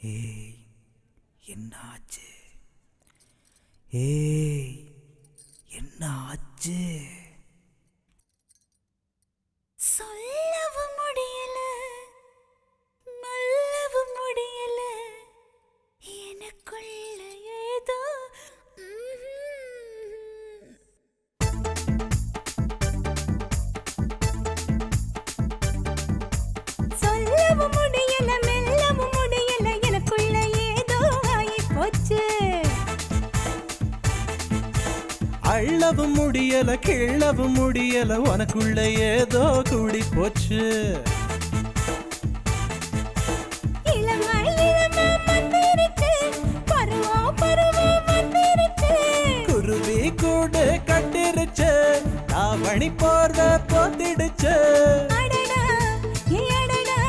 ஏய் என்ன ஆச்சு? ஏய் என்ன ஆச்சு? சொல்லவும் முடியல, மல்லவும் முடியல, எனக்குள்ள ஏதோ சொல்லவும் முடியல, மெல்லவும் முடியல, எனக்குள்ள ஏதோ ஆயிப்போச்சு. அள்ளவும் முடியல, கிள்ளவும் முடியல, உனக்குள்ள ஏதோ கூடி போச்சு. இளமை இளமை வந்திருச்சு, பருவம் பருவம் வந்திருச்சு. குருவி கூடு கட்டிருச்சு, தாவணி போர்வ போத்திடுச்சு. அடடா, ஏ அடடா,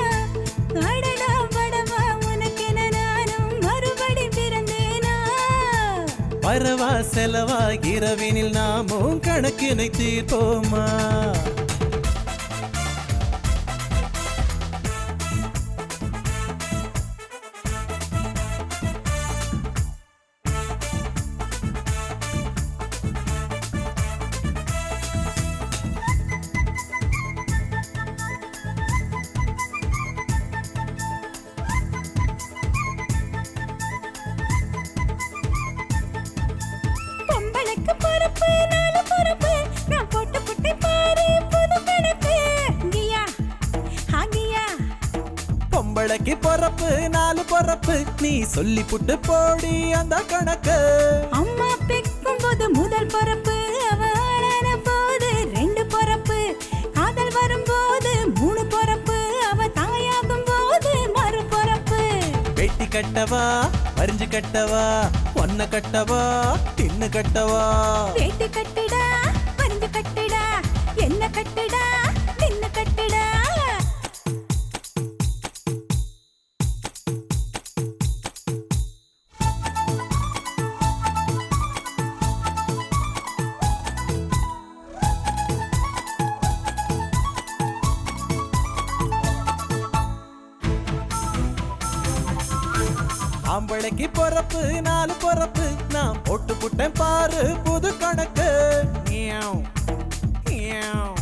அடடா படவா, உனக்கென நானும் மறுபடி பிறந்தேனா? வரவா செலவா இரவினில் நாமும் கணக்கினை தீர்ப்போமா? பொம்பளைக்கு பொறுப்பு, நாலு பொறுப்பு, நான் போட்டு புட்டை பாரு புது கணக்கு. கியா, ஹா கியா. பொம்பளைக்கு பொறப்பு நாலு பொறப்பு, நீ சொல்லி புட்டு போடி அந்த கணக்கு. அம்மா பெக்கும் போது முதல் பொறுப்பு, அவ ஆளான போது ரெண்டு பொறுப்பு, காதல் வரும்போது மூணு பொறுப்பு, அவ தாயாகும் போது மறு பொறுப்பு. வெட்டி கட்டவா வரிஞ்சு கட்டவா, ஒன்ன கட்டவா தின்னு கட்டவா? வேட்டி கட்டுடா, பறிஞ்சு கட்டுடா, என்ன கட்டுடா, நின்னு கட்டுடா. ஆம்பளைக்கு பொறப்பு நாலு பொறப்பு, நான் போட்டு புட்டேன் பாரு புது கணக்கு. Meow, meow.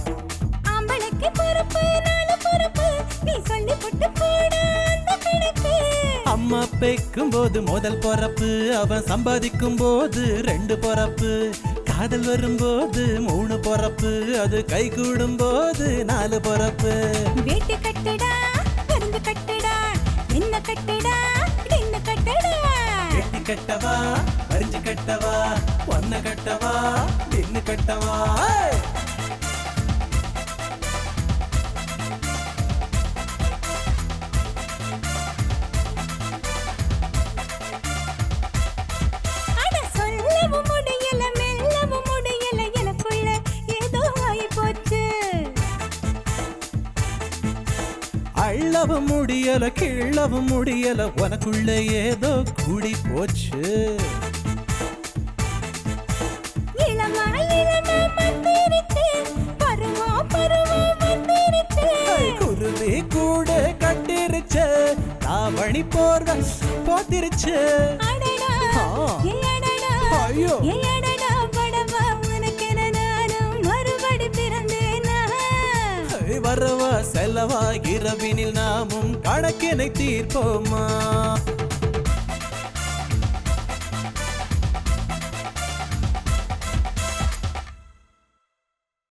ஆம்பளைக்கு பொறுப்பு, நாலு பொறுப்பு, நீ சொல்லி போட்டு போட அந்த கணக்கு. அம்மா பெக்கும் போது முதல் பொறப்பு, அவன் சம்பாதிக்கும் போது ரெண்டு பொறப்பு, காதல் வரும்போது மூணு பொறப்பு, அது கை கூடும் போது நாலு பொறப்பு. வேட்டி கட்டுடா, பறிஞ்சு கட்டுடா, என்ன கட்டுடா, நின்னு கட்டுடா. வெட்டி கட்டவா வரிஞ்சு கட்டவா, ஒன்ன கட்டவா தின்னு கட்டவா? அட சொல்லவும் முடியல, மெல்லவும் முடியல, எனக்குள்ள ஏதோ ஆயிப்போச்சு. அள்ளவும் முடியல, கிள்ளவும் முடியல, உனக்குள்ள ஏதோ கூடி போச்சு. இளமை இளமை வந்திருச்சு, பருவம் பருவம் வந்திருச்சு. குருவி கூடு கட்டிருச்சு, தாவணி போர்வ போத்திருச்சு. அடடா, ஆ. ஏ அடடா, ஐயோ. ஏ அடடா படவா, உனக்கென நானும் மறுபடி பிறந்தேனா? வரவா செலவா இரவினில் நாமும் கணக்கினை தீர்ப்போமா?